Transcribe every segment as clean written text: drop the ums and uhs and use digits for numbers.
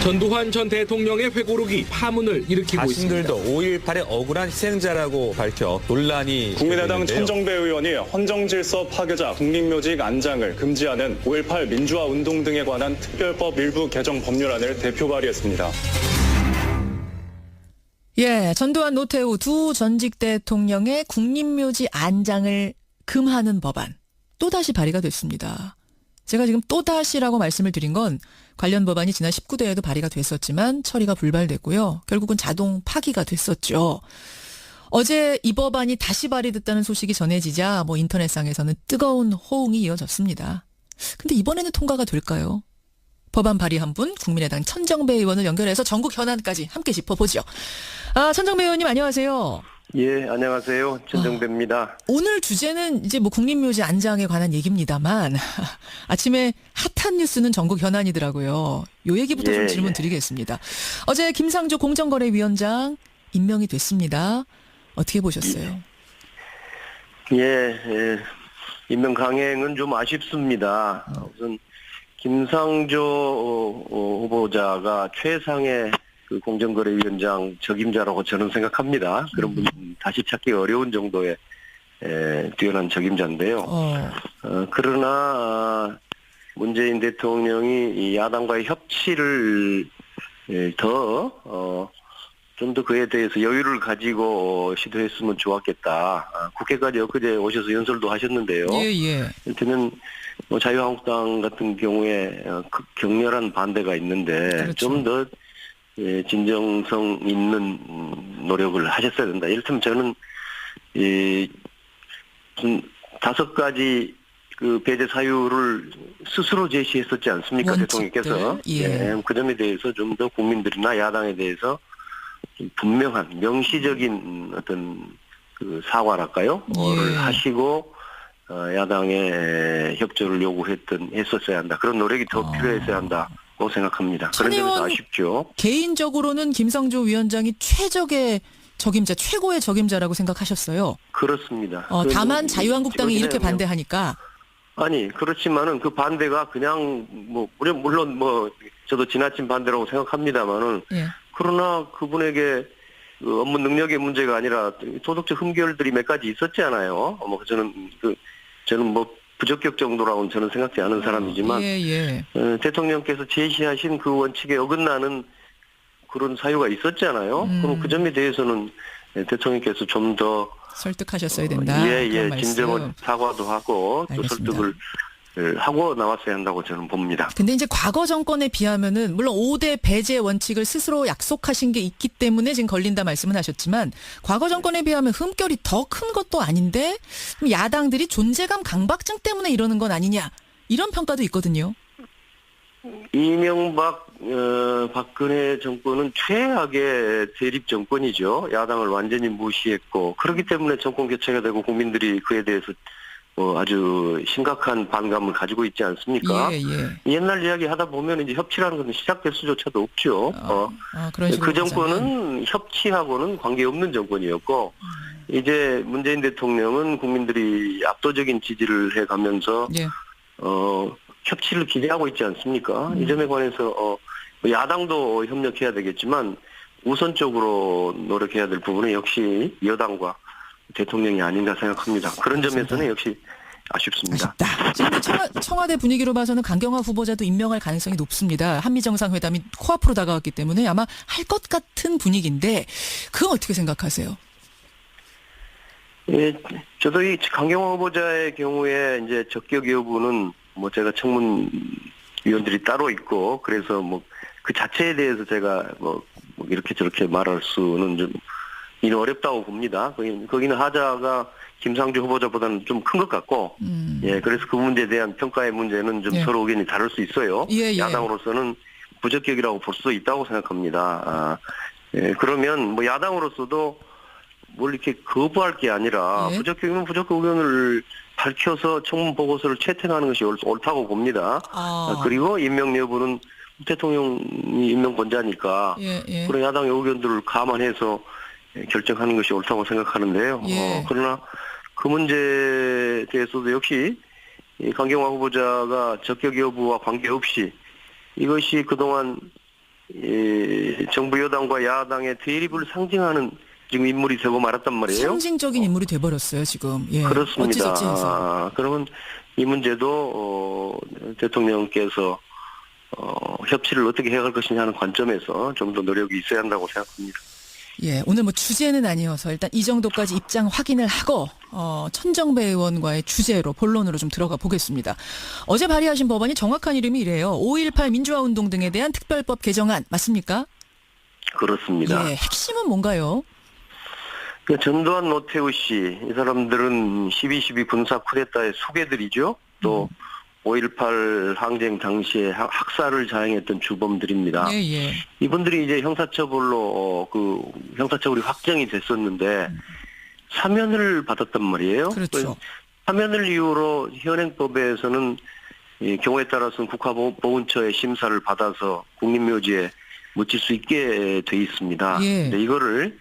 전두환 전 대통령의 회고록이 파문을 일으키고 있습니다. 자신들도 5.18의 억울한 희생자라고 밝혀 논란이 국민의당 되는데요. 천정배 의원이 헌정질서 파괴자 국립묘지 안장을 금지하는 5.18 민주화 운동 등에 관한 특별법 일부 개정 법률안을 대표 발의했습니다. 예, 전두환 노태우 두 전직 대통령의 국립묘지 안장을 금하는 법안 또다시 발의가 됐습니다. 제가 지금 또다시라고 말씀을 드린 건 관련 법안이 지난 19대에도 발의가 됐었지만 처리가 불발됐고요. 결국은 자동 파기가 됐었죠. 어제 이 법안이 다시 발의됐다는 소식이 전해지자 인터넷상에서는 뜨거운 호응이 이어졌습니다. 근데 이번에는 통과가 될까요? 법안 발의한 분 국민의당 천정배 의원을 연결해서 전국 현안까지 함께 짚어보죠. 천정배 의원님 안녕하세요. 예, 안녕하세요. 천정배입니다. 오늘 주제는 이제 국립묘지 안장에 관한 얘기입니다만 아침에 핫한 뉴스는 전국 현안이더라고요. 요 얘기부터 좀 질문 드리겠습니다. 어제 김상조 공정거래위원장 임명이 됐습니다. 어떻게 보셨어요? 예, 임명 강행은 좀 아쉽습니다. 우선 김상조 후보자가 최상의 그 공정거래위원장 적임자라고 저는 생각합니다. 그런 분 다시 찾기 어려운 정도의 뛰어난 적임자인데요. 그러나 문재인 대통령이 이 야당과의 협치를 좀 더 그에 대해서 여유를 가지고 시도했으면 좋았겠다. 국회까지 엊그제 오셔서 연설도 하셨는데요. 예. 이를테면 자유한국당 같은 경우에 격렬한 반대가 있는데 그렇죠. 좀 더 진정성 있는 노력을 하셨어야 된다. 이를테면 저는 무슨 5가지 그 배제 사유를 스스로 제시했었지 않습니까? 원칙들. 대통령께서. 예. 그 점에 대해서 좀 더 국민들이나 야당에 대해서 좀 분명한 명시적인 어떤 그 사과랄까요? 를 하시고 야당의 협조를 했었어야 한다. 그런 노력이 더 필요했어야 한다고 생각합니다. 그런 점에서 아쉽죠. 개인적으로는 김상조 위원장이 최적의 적임자, 최고의 적임자라고 생각하셨어요. 그렇습니다. 다만 자유한국당이 이렇게 반대하니까. 아니, 그렇지만은 그 반대가 그냥 물론 저도 지나친 반대라고 생각합니다만은 예. 그러나 그분에게 그 업무 능력의 문제가 아니라 도덕적 흠결들이 몇 가지 있었잖아요. 저는 부적격 정도라고는 저는 생각지 않은 사람이지만 대통령께서 제시하신 그 원칙에 어긋나는 그런 사유가 있었잖아요. 그럼 그 점에 대해서는 대통령께서 좀 더 설득하셨어야 된다. 진정한 사과도 하고 또 알겠습니다. 설득을 하고 나왔어야 한다고 저는 봅니다. 근데 이제 과거 정권에 비하면은 물론 5대 배제 원칙을 스스로 약속하신 게 있기 때문에 지금 걸린다 말씀은 하셨지만 과거 정권에 비하면 흠결이 더 큰 것도 아닌데 야당들이 존재감 강박증 때문에 이러는 건 아니냐 이런 평가도 있거든요. 이명박 박근혜 정권은 최악의 대립 정권이죠. 야당을 완전히 무시했고 그렇기 때문에 정권 교체가 되고 국민들이 그에 대해서 아주 심각한 반감을 가지고 있지 않습니까? 옛날 이야기 하다 보면 이제 협치라는 것은 시작될 수조차도 없죠. 그 정권은 협치하고는 관계없는 정권이었고 이제 문재인 대통령은 국민들이 압도적인 지지를 해가면서 협치를 기대하고 있지 않습니까? 이 점에 관해서 야당도 협력해야 되겠지만 우선적으로 노력해야 될 부분은 역시 여당과 대통령이 아닌가 생각합니다. 그런 점에서는 역시 아쉽습니다. 지금 청와대 분위기로 봐서는 강경화 후보자도 임명할 가능성이 높습니다. 한미정상회담이 코앞으로 다가왔기 때문에 아마 할 것 같은 분위기인데 그건 어떻게 생각하세요? 예, 저도 이 강경화 후보자의 경우에 이제 적격 여부는 제가 청문위원들이 따로 있고 그래서 그 자체에 대해서 제가 이렇게 저렇게 말할 수는 좀 어렵다고 봅니다. 거기는 하자가 김상조 후보자보다는 좀 큰 것 같고, 그래서 그 문제에 대한 평가의 문제는 좀 서로 의견이 다를 수 있어요. 야당으로서는 부적격이라고 볼 수도 있다고 생각합니다. 그러면 야당으로서도 뭘 이렇게 거부할 게 아니라 부적격이면 부적격 의견을 밝혀서 청문 보고서를 채택하는 것이 옳다고 봅니다. 그리고 임명 여부는 대통령이 임명권자니까 그런 야당의 의견들을 감안해서 결정하는 것이 옳다고 생각하는데요. 그러나 그 문제에 대해서도 역시 강경화 후보자가 적격 여부와 관계없이 이것이 그동안 정부 여당과 야당의 대립을 상징하는 지금 인물이 되고 말았단 말이에요. 상징적인 인물이 돼버렸어요 지금. 예. 그렇습니다. 어찌저찌해서. 그러면 이 문제도 대통령께서 협치를 어떻게 해갈 것이냐 하는 관점에서 좀 더 노력이 있어야 한다고 생각합니다. 예, 오늘 뭐 주제는 아니어서 일단 이 정도까지 입장 확인을 하고 천정배 의원과의 주제로 본론으로 좀 들어가 보겠습니다. 어제 발의하신 법안이 정확한 이름이 이래요. 5.18 민주화운동 등에 대한 특별법 개정안 맞습니까? 그렇습니다. 예, 핵심은 뭔가요? 그 전두환 노태우 씨, 이 사람들은 12.12 군사 쿠데타의 수괴들이죠. 또 5.18 항쟁 당시에 학살을 자행했던 주범들입니다. 예, 예. 이분들이 이제 형사처벌로 형사처벌이 확정이 됐었는데 사면을 받았단 말이에요. 그렇죠. 사면을 이유로 현행법에서는 이 경우에 따라서는 국가보훈처의 심사를 받아서 국립묘지에 묻힐 수 있게 돼 있습니다. 예. 근데 이거를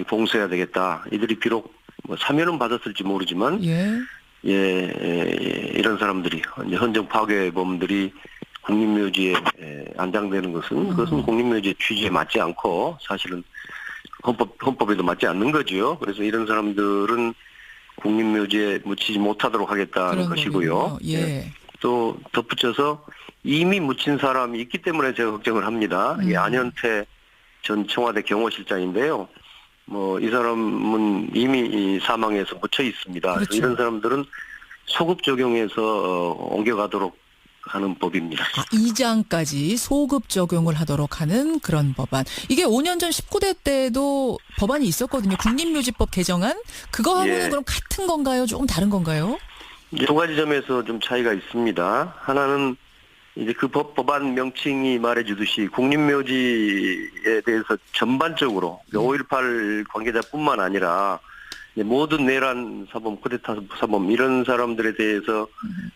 봉쇄해야 되겠다. 이들이 비록 뭐 사면은 받았을지 모르지만 예. 이런 사람들이 이제 헌정 파괴범들이 국립묘지에 안장되는 것은 그것은 국립묘지의 취지에 맞지 않고 사실은 헌법에도 맞지 않는 거죠. 그래서 이런 사람들은 국립묘지에 묻히지 못하도록 하겠다는 것이고요. 거군요. 예. 또 덧붙여서 이미 묻힌 사람이 있기 때문에 제가 걱정을 합니다. 이 안현태 전 청와대 경호실장인데요. 뭐 이 사람은 이미 사망해서 묻혀 있습니다. 그렇죠. 그래서 이런 사람들은 소급 적용해서 옮겨가도록 하는 법입니다. 2장까지 소급 적용을 하도록 하는 그런 법안. 이게 5년 전 19대 때도 법안이 있었거든요. 국립묘지법 개정안. 그거하고는 예. 그럼 같은 건가요? 조금 다른 건가요? 두 가지 점에서 좀 차이가 있습니다. 하나는 이제 그 법안 명칭이 말해주듯이 국립묘지에 대해서 전반적으로 5.18 관계자뿐만 아니라 모든 내란 사범, 쿠데타 사범 이런 사람들에 대해서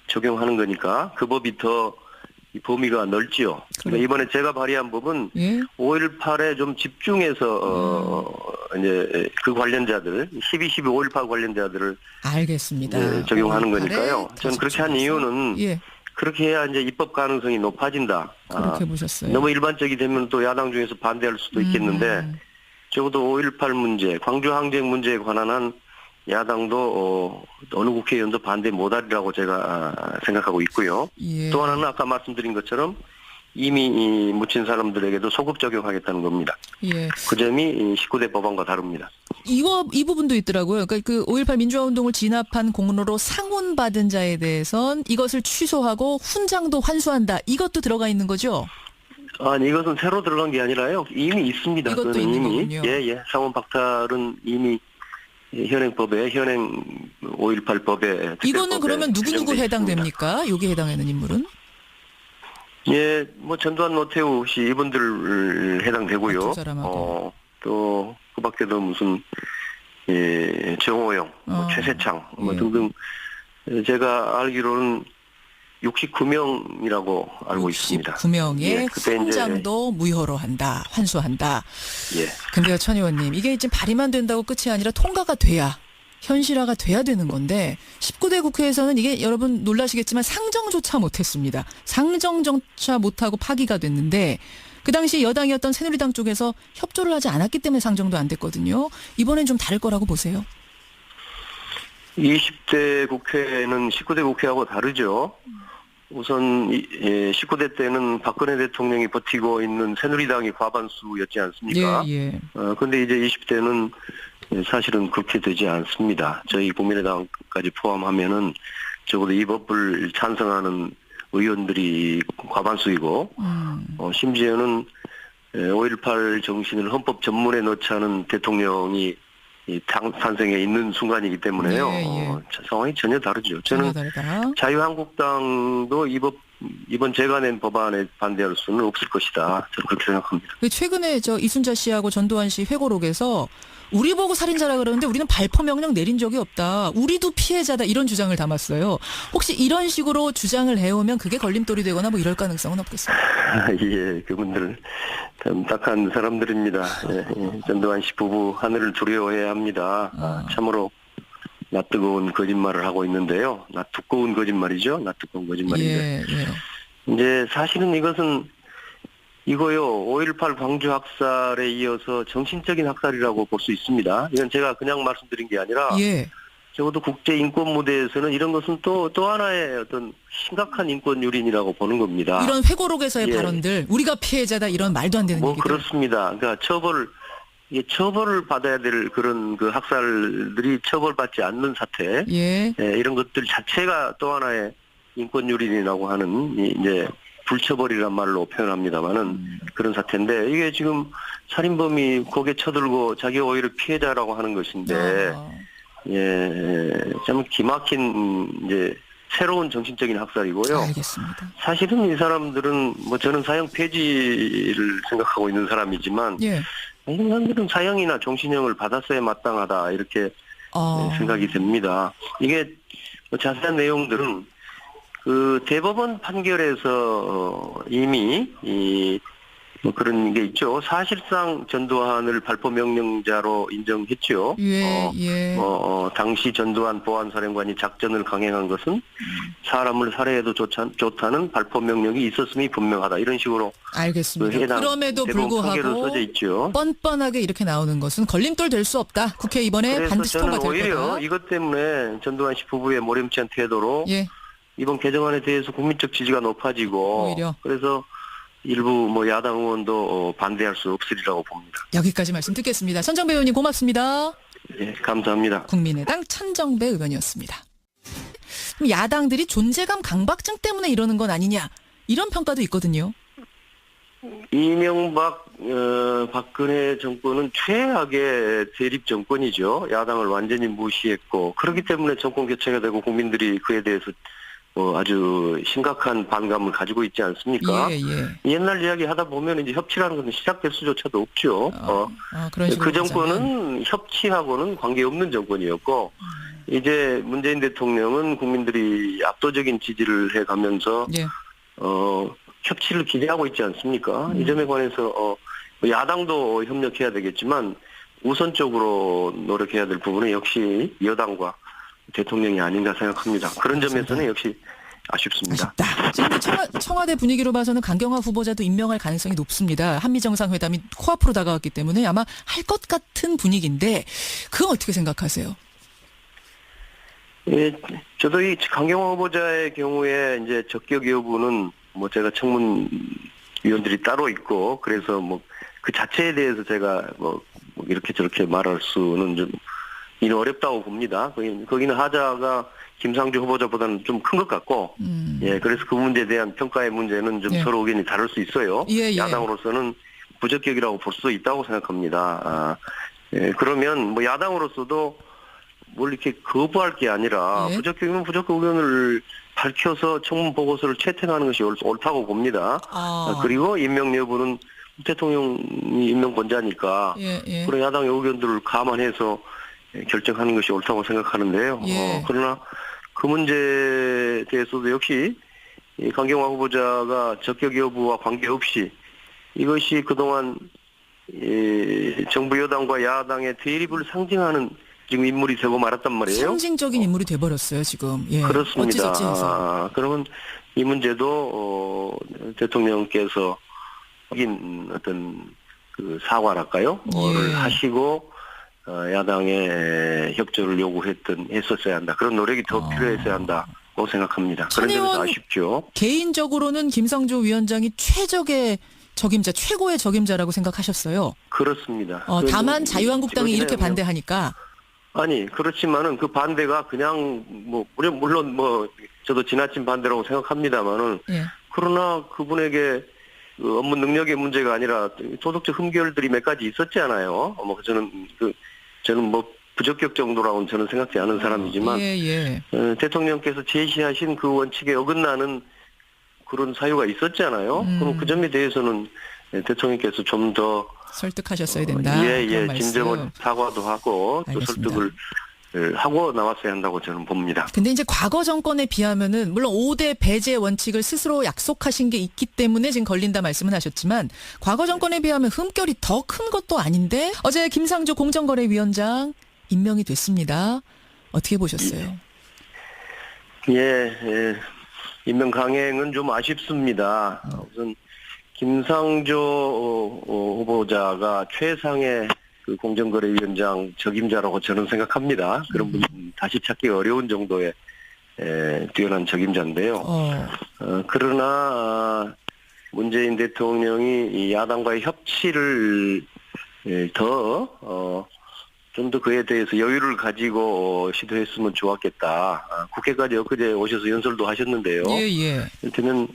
적용하는 거니까 그 법이 더 이 범위가 넓지요. 그러니까 이번에 제가 발의한 법은 예. 5.18에 좀 집중해서 이제 그 관련자들 12.12 5.18 관련자들을 알겠습니다. 적용하는 5.18에 거니까요. 저는 그렇게 한 이유는 예. 그렇게 해야 이제 입법 가능성이 높아진다. 그렇게 보셨어요. 너무 일반적이 되면 또 야당 중에서 반대할 수도 있겠는데 적어도 5.18 문제, 광주 항쟁 문제에 관한 한 야당도 어느 국회의원도 반대 못하리라고 제가 생각하고 있고요. 예. 또 하나는 아까 말씀드린 것처럼 이미 묻힌 사람들에게도 소급 적용하겠다는 겁니다. 예. 그 점이 19대 법안과 다릅니다. 이 부분도 있더라고요. 그러니까 그 5.18 민주화운동을 진압한 공로로 상훈받은 자에 대해선 이것을 취소하고 훈장도 환수한다. 이것도 들어가 있는 거죠? 아니 이것은 새로 들어간 게 아니라요. 이미 있습니다. 이것도 그건 있는 이미 거군요. 상원 박탈은 이미 현행법에 5.18 법에 이거는 그러면 누구 해당됩니까? 여기에 해당하는 인물은? 예, 뭐 전두환 노태우 씨 이분들 해당되고요. 두 사람하고. 또 그밖에도 무슨 정호영, 최세창 뭐 예. 등등 제가 알기로는 69명이라고 알고 있습니다. 69명의 예, 그때 이제 훈장도 무효로 한다, 환수한다. 예. 근데요, 천 의원님, 이게 지금 발의만 된다고 끝이 아니라 통과가 돼야, 현실화가 돼야 되는 건데 19대 국회에서는 이게 여러분 놀라시겠지만 상정조차 못했습니다. 상정조차 못하고 파기가 됐는데 그 당시 여당이었던 새누리당 쪽에서 협조를 하지 않았기 때문에 상정도 안 됐거든요. 이번엔 좀 다를 거라고 보세요. 20대 국회는 19대 국회하고 다르죠. 우선 19대 때는 박근혜 대통령이 버티고 있는 새누리당이 과반수였지 않습니까? 예. 그런데 이제 20대는 사실은 그렇게 되지 않습니다. 저희 국민의당까지 포함하면은 적어도 이 법을 찬성하는 의원들이 과반수이고 심지어는 5.18 정신을 헌법 전문에 넣자는 대통령이 탄생에 있는 순간이기 때문에요. 예. 상황이 전혀 다르죠. 저는 다르다. 자유한국당도 이번 제가 낸 법안에 반대할 수는 없을 것이다. 저는 그렇게 생각합니다. 최근에 이순자 씨하고 전두환 씨 회고록에서 우리 보고 살인자라 그러는데 우리는 발포 명령 내린 적이 없다. 우리도 피해자다. 이런 주장을 담았어요. 혹시 이런 식으로 주장을 해오면 그게 걸림돌이 되거나 뭐 이럴 가능성은 없겠습니까? 예, 그분들 참 딱한 사람들입니다. 전두환 씨 부부 하늘을 두려워해야 합니다. 참으로 낯뜨거운 거짓말을 하고 있는데요. 낯두꺼운 거짓말이죠. 낯두꺼운 거짓말인데. 예. 이제 사실은 이것은 이거요, 5.18 광주 학살에 이어서 정신적인 학살이라고 볼 수 있습니다. 이건 제가 그냥 말씀드린 게 아니라 예. 적어도 국제 인권 무대에서는 이런 것은 또 하나의 어떤 심각한 인권 유린이라고 보는 겁니다. 이런 회고록에서의 예. 발언들, 우리가 피해자다 이런 말도 안 되는 뭐 얘기들. 그렇습니다. 그러니까 처벌을 받아야 될 그런 그 학살들이 처벌받지 않는 사태, 예. 이런 것들 자체가 또 하나의 인권 유린이라고 하는 이제 불처벌이란 말로 표현합니다만은 그런 사태인데 이게 지금 살인범이 고개 쳐들고 자기가 오히려 피해자라고 하는 것인데 아. 참 기막힌 이제 새로운 정신적인 학살이고요. 알겠습니다. 사실은 이 사람들은 뭐 저는 사형 폐지를 생각하고 있는 사람이지만 예. 이 사람들은 사형이나 종신형을 받았어야 마땅하다 이렇게 생각이 됩니다. 이게 자세한 내용들은 그 대법원 판결에서 이미 뭐 그런 게 있죠. 사실상 전두환을 발포 명령자로 인정했죠. 예. 당시 전두환 보안사령관이 작전을 강행한 것은 사람을 살해해도 좋다는 발포 명령이 있었음이 분명하다. 이런 식으로 알겠습니다. 해당 그럼에도 대법원 판결은 불구하고 써져 있죠. 뻔뻔하게 이렇게 나오는 것은 걸림돌 될 수 없다. 국회 이번에 그래서 반드시 저는 통과될 오히려 거다. 이것 때문에 전두환 씨 부부의 모렴치한 태도로 예. 이번 개정안에 대해서 국민적 지지가 높아지고 오히려. 그래서 일부 뭐 야당 의원도 반대할 수 없으리라고 봅니다. 여기까지 말씀 듣겠습니다. 천정배 의원님 고맙습니다. 예, 감사합니다. 국민의당 천정배 의원이었습니다. 그럼 야당들이 존재감 강박증 때문에 이러는 건 아니냐 이런 평가도 있거든요. 이명박 박근혜 정권은 최악의 대립 정권이죠. 야당을 완전히 무시했고 그렇기 때문에 정권 교체가 되고 국민들이 그에 대해서 아주 심각한 반감을 가지고 있지 않습니까? 예. 옛날 이야기 하다 보면 이제 협치라는 것은 시작될 수조차도 없죠. 그런 식으로 그 정권은 협치하고는 관계없는 정권이었고 이제 문재인 대통령은 국민들이 압도적인 지지를 해가면서 예. 협치를 기대하고 있지 않습니까? 이 점에 관해서 야당도 협력해야 되겠지만 우선적으로 노력해야 될 부분은 역시 여당과 대통령이 아닌가 생각합니다. 그런 점에서는 역시 아쉽습니다. 아쉽다. 지금 청와대 분위기로 봐서는 강경화 후보자도 임명할 가능성이 높습니다. 한미정상회담이 코앞으로 다가왔기 때문에 아마 할 것 같은 분위기인데 그건 어떻게 생각하세요? 예, 저도 이 강경화 후보자의 경우에 이제 적격 여부는 뭐 제가 청문위원들이 따로 있고 그래서 뭐 그 자체에 대해서 제가 뭐 이렇게 저렇게 말할 수는 좀 이는 어렵다고 봅니다. 거기는 하자가 김상조 후보자보다는 좀 큰 것 같고, 예, 그래서 그 문제에 대한 평가의 문제는 좀 예. 서로 의견이 다를 수 있어요. 예. 야당으로서는 부적격이라고 볼 수도 있다고 생각합니다. 그러면 뭐 야당으로서도 뭘 이렇게 거부할 게 아니라 예. 부적격이면 부적격 의견을 밝혀서 청문 보고서를 채택하는 것이 옳다고 봅니다. 그리고 임명 여부는 대통령이 임명권자니까 예. 그런 야당의 의견들을 감안해서 결정하는 것이 옳다고 생각하는데요. 예. 그러나 그 문제에 대해서도 역시 이 강경화 후보자가 적격 여부와 관계없이 이것이 그동안 정부 여당과 야당의 대립을 상징하는 지금 인물이 되고 말았단 말이에요. 상징적인 인물이 돼버렸어요 지금. 예. 그렇습니다. 어찌저찌해서. 그러면 이 문제도 대통령께서 하긴 어떤 그 사과랄까요? 를 하시고 야당의 협조를 했었어야 한다. 그런 노력이 더 필요했어야 한다고 생각합니다. 그런 점에서 아쉽죠. 개인적으로는 김상조 위원장이 최고의 적임자라고 생각하셨어요. 그렇습니다. 다만 자유한국당이 이렇게 그러긴 해요. 반대하니까. 아니 그렇지만은 그 반대가 그냥 뭐 물론 뭐 저도 지나친 반대라고 생각합니다만은 예. 그러나 그분에게 그 업무 능력의 문제가 아니라 도덕적 흠결들이 몇 가지 있었잖아요. 뭐 저는 뭐 부적격 정도라고는 저는 생각지 않은 사람이지만 예. 대통령께서 제시하신 그 원칙에 어긋나는 그런 사유가 있었잖아요. 그럼 그 점에 대해서는 대통령께서 좀 더 설득하셨어야 된다. 그런 말씀. 진정한 사과도 하고 또 알겠습니다. 설득을 하고 나왔어야 한다고 저는 봅니다. 근데 이제 과거 정권에 비하면은 물론 5대 배제 원칙을 스스로 약속하신 게 있기 때문에 지금 걸린다 말씀은 하셨지만 과거 정권에 비하면 흠결이 더 큰 것도 아닌데 어제 김상조 공정거래위원장 임명이 됐습니다. 어떻게 보셨어요? 임명 강행은 좀 아쉽습니다. 우선 김상조 후보자가 최상의 그 공정거래위원장 적임자라고 저는 생각합니다. 그런 분 다시 찾기 어려운 정도의 뛰어난 적임자인데요. 그러나 문재인 대통령이 이 야당과의 협치를 좀 더 그에 대해서 여유를 가지고 시도했으면 좋았겠다. 국회까지 엊그제 오셔서 연설도 하셨는데요. 예. 이를테면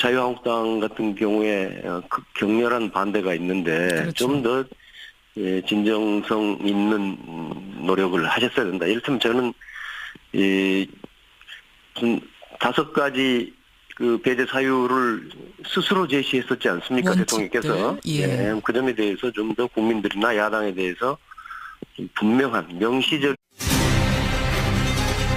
자유한국당 같은 경우에 격렬한 반대가 있는데 그렇죠. 좀 더 진정성 있는 노력을 하셨어야 된다. 이를테면 저는 무슨 5가지 그 배제 사유를 스스로 제시했었지 않습니까? 원칙들. 대통령께서. 예. 그 점에 대해서 좀 더 국민들이나 야당에 대해서 좀 분명한 명시적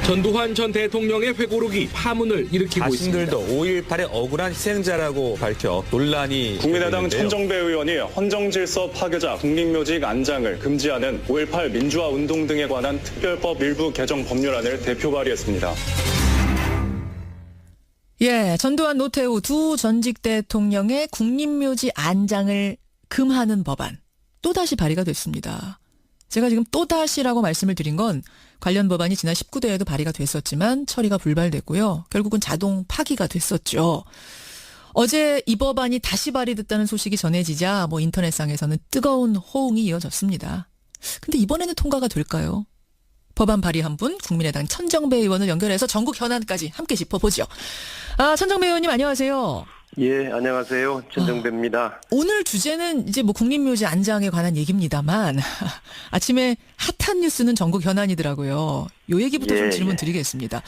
전두환 전 대통령의 회고록이 파문을 일으키고 있습니다. 자신들도 5.18의 억울한 희생자라고 밝혀 논란이 국민의당 있는데요. 천정배 의원이 헌정질서 파괴자 국립묘지 안장을 금지하는 5.18 민주화 운동 등에 관한 특별법 일부 개정 법률안을 대표 발의했습니다. 예, 전두환 노태우 두 전직 대통령의 국립묘지 안장을 금하는 법안 또다시 발의가 됐습니다. 제가 지금 또다시라고 말씀을 드린 건 관련 법안이 지난 19대에도 발의가 됐었지만 처리가 불발됐고요. 결국은 자동 파기가 됐었죠. 어제 이 법안이 다시 발의됐다는 소식이 전해지자 인터넷상에서는 뜨거운 호응이 이어졌습니다. 근데 이번에는 통과가 될까요? 법안 발의한 분 국민의당 천정배 의원을 연결해서 전국 현안까지 함께 짚어보죠. 천정배 의원님 안녕하세요. 예, 안녕하세요. 천정배입니다. 오늘 주제는 이제 국립묘지 안장에 관한 얘기입니다만 아침에 핫한 뉴스는 전국 현안이더라고요. 요 얘기부터 좀 질문 드리겠습니다.